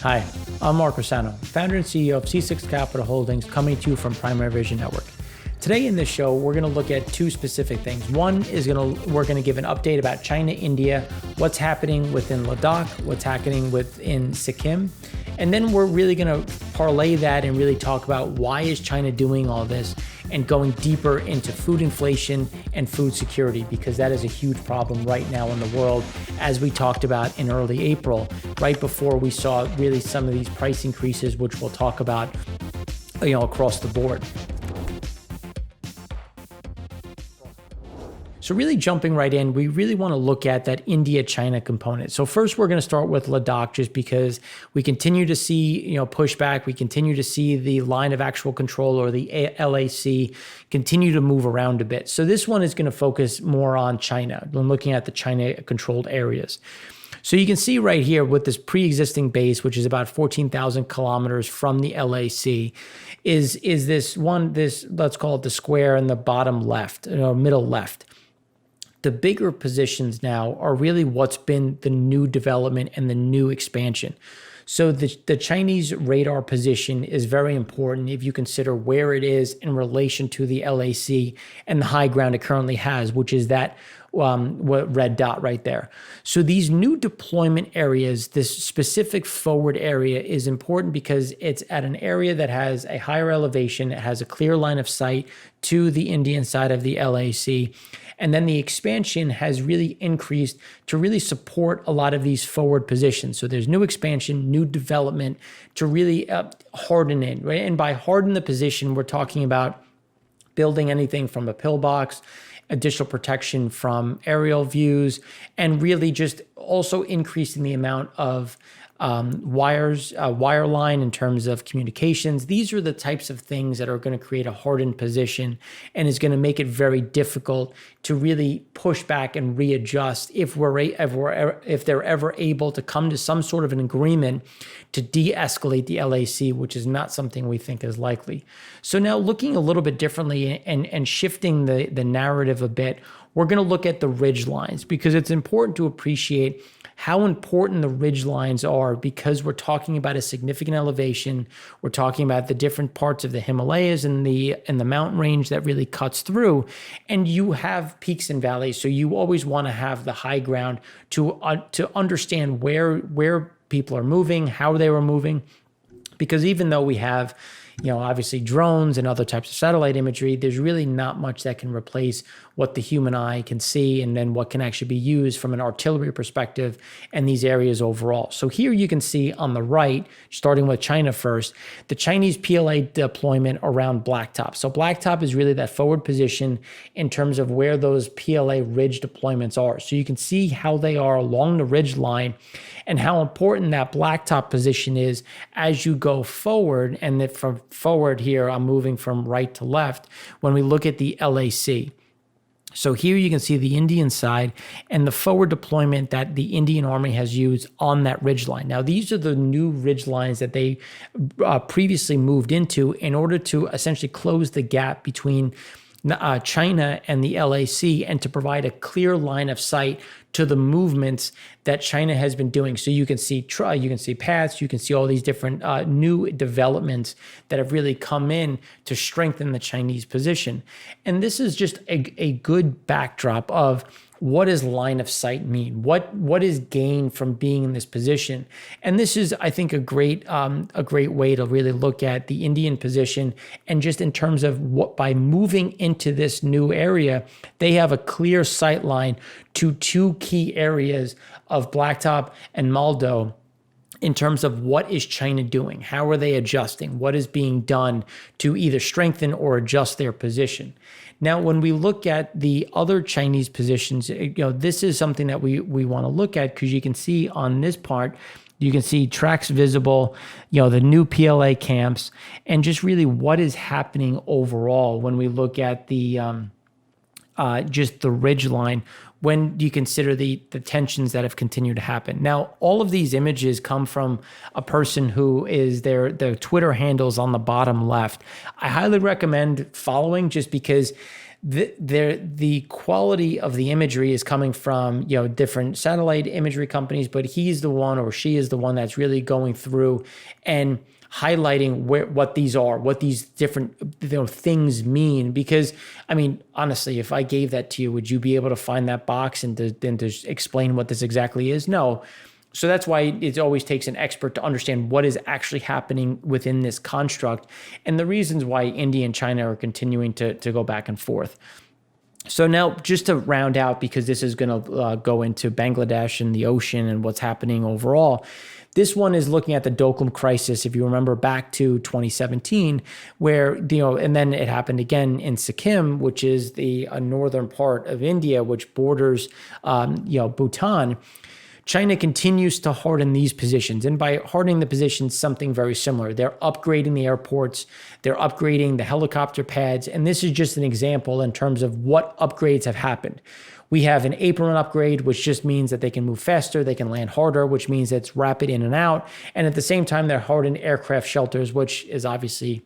Hi, I'm Mark Rossano, founder and CEO of C6 Capital Holdings, coming to you from Primary Vision Network. Today in this show, we're going to look at two specific things. One is we're going to give an update about China, India, what's happening within LADAKH, what's happening within Sikkim. And then we're really going to parlay that and really talk about why is China doing all this and going deeper into food inflation and food security, because that is a huge problem right now in the world, as we talked about in early April, right before we saw really some of these price increases, which we'll talk about, across the board. So really jumping right in, we really want to look at that India-China component. So first, we're going to start with LADAKH, just because we continue to see, pushback. We continue to see the line of actual control, or the LAC, continue to move around a bit. So this one is going to focus more on China, when looking at the China-controlled areas. So you can see right here with this pre-existing base, which is about 14,000 kilometers from the LAC, is this, let's call it the square in the bottom left, middle left. The bigger positions now are really what's been the new development and the new expansion. So the Chinese radar position is very important if you consider where it is in relation to the LAC and the high ground it currently has, which is that red dot right there. So these new deployment areas, this specific forward area, is important because it's at an area that has a higher elevation. It has a clear line of sight to the Indian side of the LAC. And then the expansion has really increased to really support a lot of these forward positions. So there's new expansion, new development to really harden it, right? And by harden the position, we're talking about building anything from a pillbox, additional protection from aerial views, and really just also increasing the amount of wireline in terms of communications. These are the types of things that are going to create a hardened position and is going to make it very difficult to really push back and readjust if they're ever able to come to some sort of an agreement to de-escalate the LAC, which is not something we think is likely. So now looking a little bit differently and shifting the narrative a bit, we're going to look at the ridgelines, because it's important to appreciate how important the ridgelines are, because we're talking about a significant elevation. We're talking about the different parts of the Himalayas and the mountain range that really cuts through, and you have peaks and valleys. So you always want to have the high ground to understand where people are moving, how they were moving, because even though we have obviously drones and other types of satellite imagery, there's really not much that can replace what the human eye can see, and then what can actually be used from an artillery perspective and these areas overall. So here you can see on the right, starting with China first, the Chinese PLA deployment around Blacktop. So Blacktop is really that forward position in terms of where those PLA ridge deployments are. So you can see how they are along the ridge line and how important that Blacktop position is as you go forward. And that from forward here, I'm moving from right to left when we look at the LAC. So here you can see the Indian side and the forward deployment that the Indian Army has used on that ridgeline. Now, these are the new ridgelines that they previously moved into in order to essentially close the gap between China and the LAC, and to provide a clear line of sight to the movements that China has been doing. So you can see paths, you can see all these different new developments that have really come in to strengthen the Chinese position. And this is just a good backdrop of what does line of sight mean? What is gained from being in this position? And this is, I think, a great way to really look at the Indian position, and just in terms of what, by moving into this new area, they have a clear sight line to two key areas of Blacktop and Maldo. In terms of what is China doing? How are they adjusting? What is being done to either strengthen or adjust their position? Now, when we look at the other Chinese positions, this is something that we want to look at, because you can see on this part, you can see tracks visible, the new PLA camps, and just really what is happening overall when we look at the just the ridge line, when you consider the tensions that have continued to happen. Now, all of these images come from a person who is their Twitter handles on the bottom left. I highly recommend following, just because the quality of the imagery is coming from, different satellite imagery companies, but he's the one, or she is the one, that's really going through and highlighting what these are, what these different things mean. Because I mean, honestly, if I gave that to you, would you be able to find that box and to explain what this exactly is? No. So that's why it always takes an expert to understand what is actually happening within this construct, and the reasons why India and China are continuing to go back and forth. So now, just to round out, because this is going to go into Bangladesh and the ocean and what's happening overall, this one is looking at the Doklam Crisis, if you remember back to 2017, where, and then it happened again in Sikkim, which is the northern part of India, which borders, Bhutan. China continues to harden these positions. And by hardening the positions, something very similar. They're upgrading the airports. They're upgrading the helicopter pads. And this is just an example in terms of what upgrades have happened. We have an apron upgrade, which just means that they can move faster, they can land harder, which means it's rapid in and out. And at the same time, they're hardened aircraft shelters, which is obviously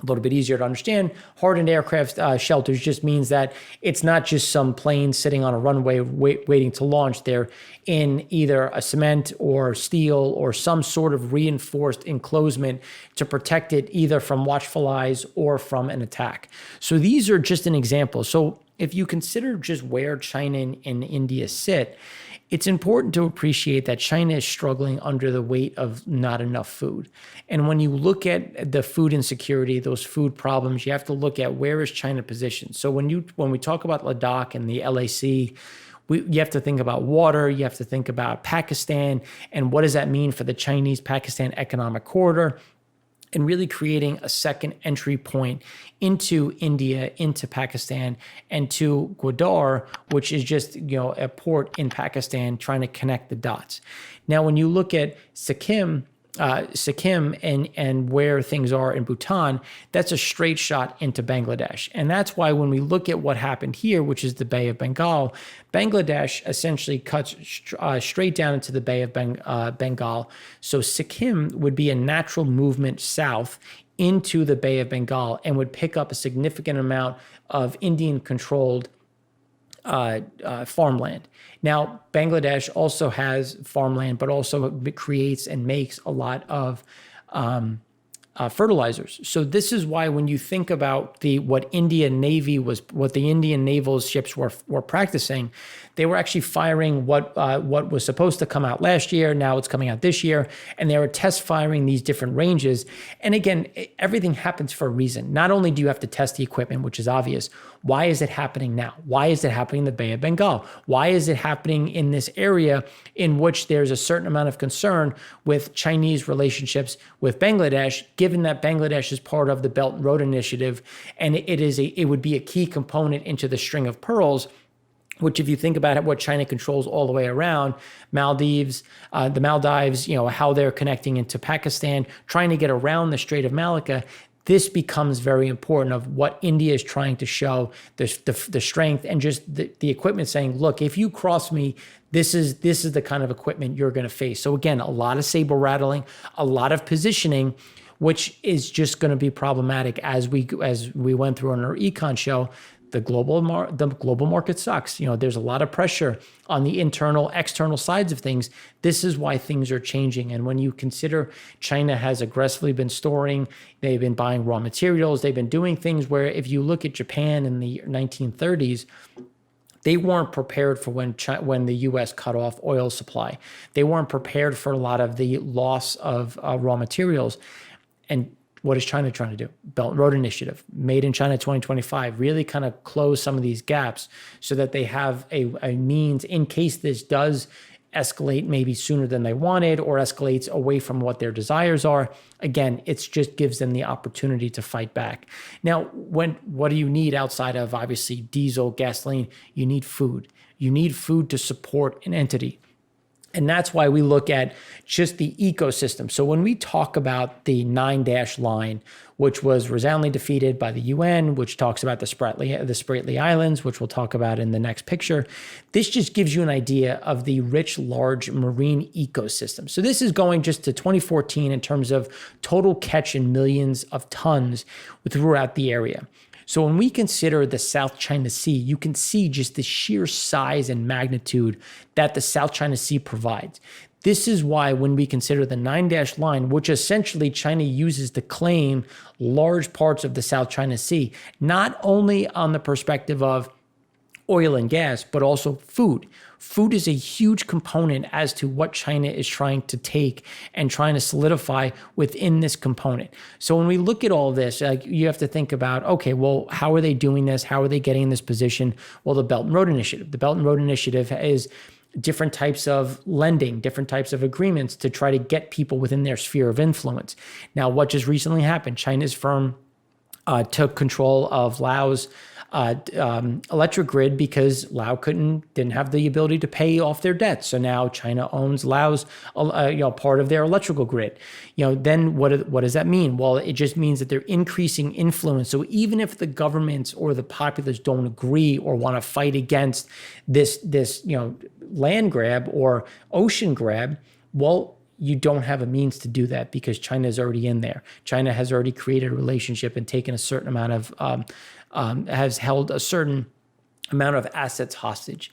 a little bit easier to understand. Hardened aircraft shelters just means that it's not just some plane sitting on a runway waiting to launch. They're in either a cement or steel or some sort of reinforced enclosement to protect it either from watchful eyes or from an attack. So these are just an example. So if you consider just where China and India sit, it's important to appreciate that China is struggling under the weight of not enough food. And when you look at the food insecurity, those food problems, you have to look at where is China positioned. So when we talk about LADAKH and the LAC, you have to think about water, you have to think about Pakistan, and what does that mean for the Chinese-Pakistan economic corridor, and really creating a second entry point into India, into Pakistan, and to Gwadar, which is just a port in Pakistan, trying to connect the dots. Now, when you look at Sikkim and where things are in Bhutan, that's a straight shot into Bangladesh. And that's why when we look at what happened here, which is the Bay of Bengal, Bangladesh essentially cuts straight down into the Bay of Bengal. So Sikkim would be a natural movement south into the Bay of Bengal and would pick up a significant amount of Indian-controlled farmland. Now, Bangladesh also has farmland, but also creates and makes a lot of fertilizers. So this is why when you think about what the Indian naval ships were practicing, they were actually firing what was supposed to come out last year. Now it's coming out this year, and they were test firing these different ranges. And again, everything happens for a reason. Not only do you have to test the equipment, which is obvious. Why is it happening now? Why is it happening in the Bay of Bengal? Why is it happening in this area in which there's a certain amount of concern with Chinese relationships with Bangladesh, given that Bangladesh is part of the Belt and Road Initiative, and it would be a key component into the string of pearls, which if you think about it, what China controls all the way around, the Maldives, how they're connecting into Pakistan, trying to get around the Strait of Malacca, this becomes very important of what India is trying to show, the strength and just the equipment saying, look, if you cross me, this is the kind of equipment you're going to face. So again, a lot of saber rattling, a lot of positioning, which is just going to be problematic as we went through on our econ show. The global market sucks. There's a lot of pressure on the internal, external sides of things. This is why things are changing. And when you consider China has aggressively been storing, they've been buying raw materials, they've been doing things where if you look at Japan in the 1930s, they weren't prepared for when the U.S. cut off oil supply. They weren't prepared for a lot of the loss of raw materials. And what is China trying to do? Belt and Road Initiative, Made in China 2025, really kind of close some of these gaps so that they have a means in case this does escalate maybe sooner than they wanted or escalates away from what their desires are. Again, it just gives them the opportunity to fight back. Now, what do you need outside of obviously diesel, gasoline? You need food. You need food to support an entity. And that's why we look at just the ecosystem. So when we talk about the 9-dash line, which was resoundingly defeated by the UN, which talks about the Spratly Islands, which we'll talk about in the next picture, this just gives you an idea of the rich, large marine ecosystem. So this is going just to 2014 in terms of total catch in millions of tons throughout the area. So when we consider the South China Sea, you can see just the sheer size and magnitude that the South China Sea provides. This is why when we consider the 9-dash line, which essentially China uses to claim large parts of the South China Sea, not only on the perspective of oil and gas, but also food. Food is a huge component as to what China is trying to take and trying to solidify within this component. So when we look at all this, you have to think about, okay, well, how are they doing this? How are they getting in this position? Well, the Belt and Road Initiative. The Belt and Road Initiative is different types of lending, different types of agreements to try to get people within their sphere of influence. Now, what just recently happened? China's firm took control of Laos electric grid because Laos didn't have the ability to pay off their debts. So now China owns Laos, part of their electrical grid. Then what does that mean? Well, it just means that they're increasing influence. So even if the governments or the populace don't agree or want to fight against this land grab or ocean grab, well, you don't have a means to do that because China is already in there. China has already created a relationship and taken a certain amount of has held a certain amount of assets hostage.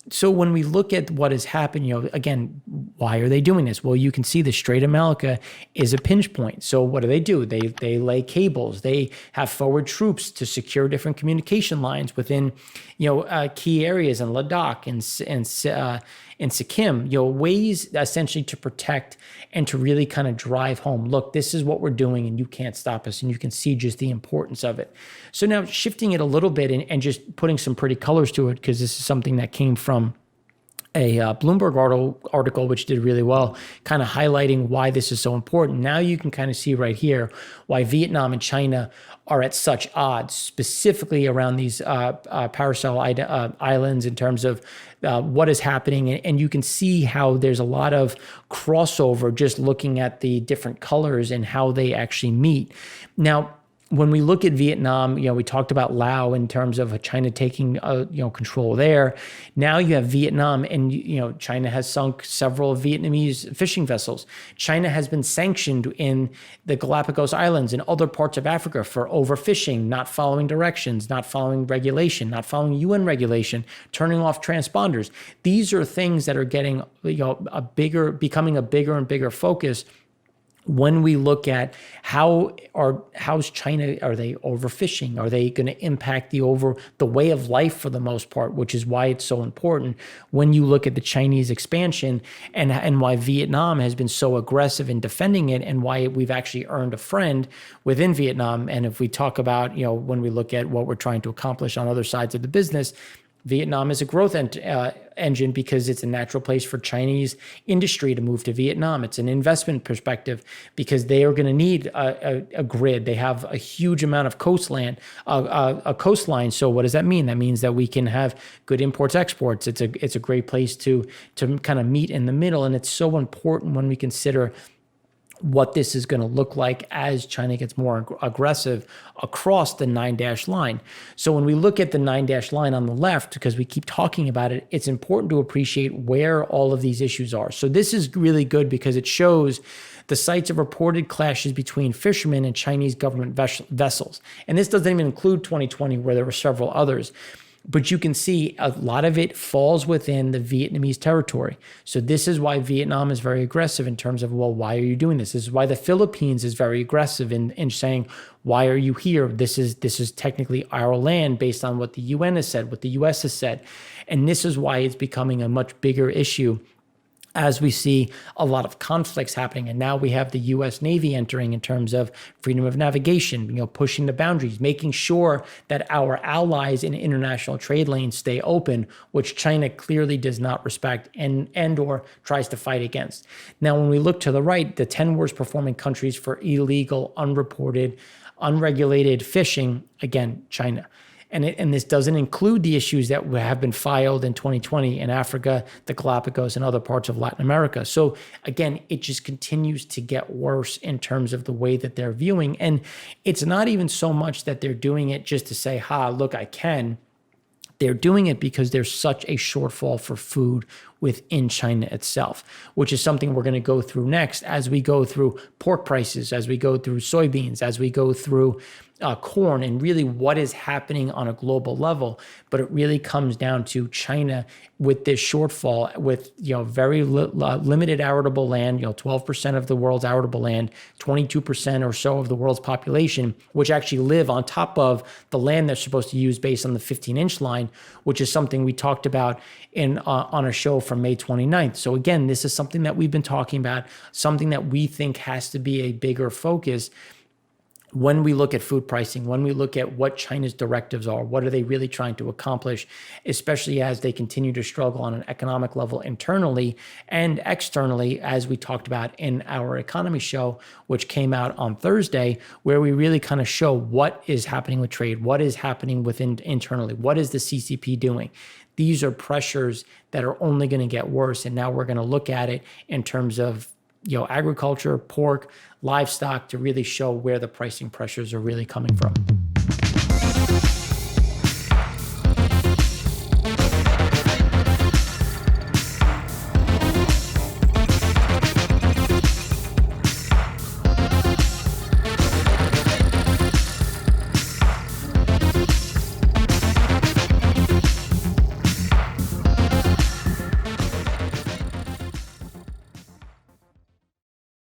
So when we look at what has happened, again, why are they doing this? Well, you can see the Strait of Malacca is a pinch point. So what do? They lay cables. They have forward troops to secure different communication lines within, key areas in LADAKH and Sikkim, ways essentially to protect and to really kind of drive home, look, this is what we're doing and you can't stop us. And you can see just the importance of it. So now shifting it a little bit and just putting some pretty colors to it, because this is something that came from a Bloomberg article, which did really well, kind of highlighting why this is so important. Now you can kind of see right here why Vietnam and China are at such odds, specifically around these Paracel islands in terms of what is happening. And you can see how there's a lot of crossover just looking at the different colors and how they actually meet. Now, when we look at Vietnam, we talked about Laos in terms of China taking control there. Now you have Vietnam, and China has sunk several Vietnamese fishing vessels. China has been sanctioned in the Galapagos Islands and other parts of Africa for overfishing, not following directions, not following regulation, not following UN regulation, turning off transponders. These are things that are getting becoming a bigger and bigger focus. When we look at how's China, are they overfishing? Are they going to impact the way of life for the most part, which is why it's so important when you look at the Chinese expansion and why Vietnam has been so aggressive in defending it and why we've actually earned a friend within Vietnam. And if we talk about, when we look at what we're trying to accomplish on other sides of the business, Vietnam is a growth engine because it's a natural place for Chinese industry to move to Vietnam. It's an investment perspective because they are going to need a grid. They have a huge amount of coastline. So what does that mean? That means that we can have good imports, exports. It's a great place to kind of meet in the middle. And it's so important when we consider what this is going to look like as China gets more aggressive across the 9-dash line. So when we look at the 9-dash line on the left, because we keep talking about it, it's important to appreciate where all of these issues are. So this is really good because it shows the sites of reported clashes between fishermen and Chinese government vessels. And this doesn't even include 2020, where there were several others. But you can see a lot of it falls within the Vietnamese territory. So this is why Vietnam is very aggressive in terms of, well, why are you doing this? This is why the Philippines is very aggressive in saying, why are you here? This is technically our land based on what the UN has said, what the US has said. And this is why it's becoming a much bigger issue as we see a lot of conflicts happening. And now we have the U.S. Navy entering in terms of freedom of navigation, pushing the boundaries, making sure that our allies in international trade lanes stay open, which China clearly does not respect and or tries to fight against. Now, when we look to the right, the 10 worst performing countries for illegal, unreported, unregulated fishing, again, China. And this doesn't include the issues that have been filed in 2020 in Africa, the Galapagos, and other parts of Latin America. So again, it just continues to get worse in terms of the way that they're viewing. And it's not even so much that they're doing it just to say, look, I can. They're doing it because there's such a shortfall for food within China itself, which is something we're going to go through next as we go through pork prices, as we go through soybeans, as we go through corn, and really what is happening on a global level. But it really comes down to China with this shortfall, with very limited arable land, 12% of the world's arable land, 22% or so of the world's population, which actually live on top of the land they're supposed to use based on the 15-inch line, which is something we talked about on a show from May 29th. So again, this is something that we've been talking about, something that we think has to be a bigger focus when we look at food pricing, when we look at what China's directives are, what are they really trying to accomplish, especially as they continue to struggle on an economic level internally and externally, as we talked about in our economy show, which came out on Thursday, where we really kind of show what is happening with trade, what is happening within internally, what is the CCP doing. These are pressures that are only going to get worse. And now we're going to look at it in terms of agriculture, pork, livestock, to really show where the pricing pressures are really coming from.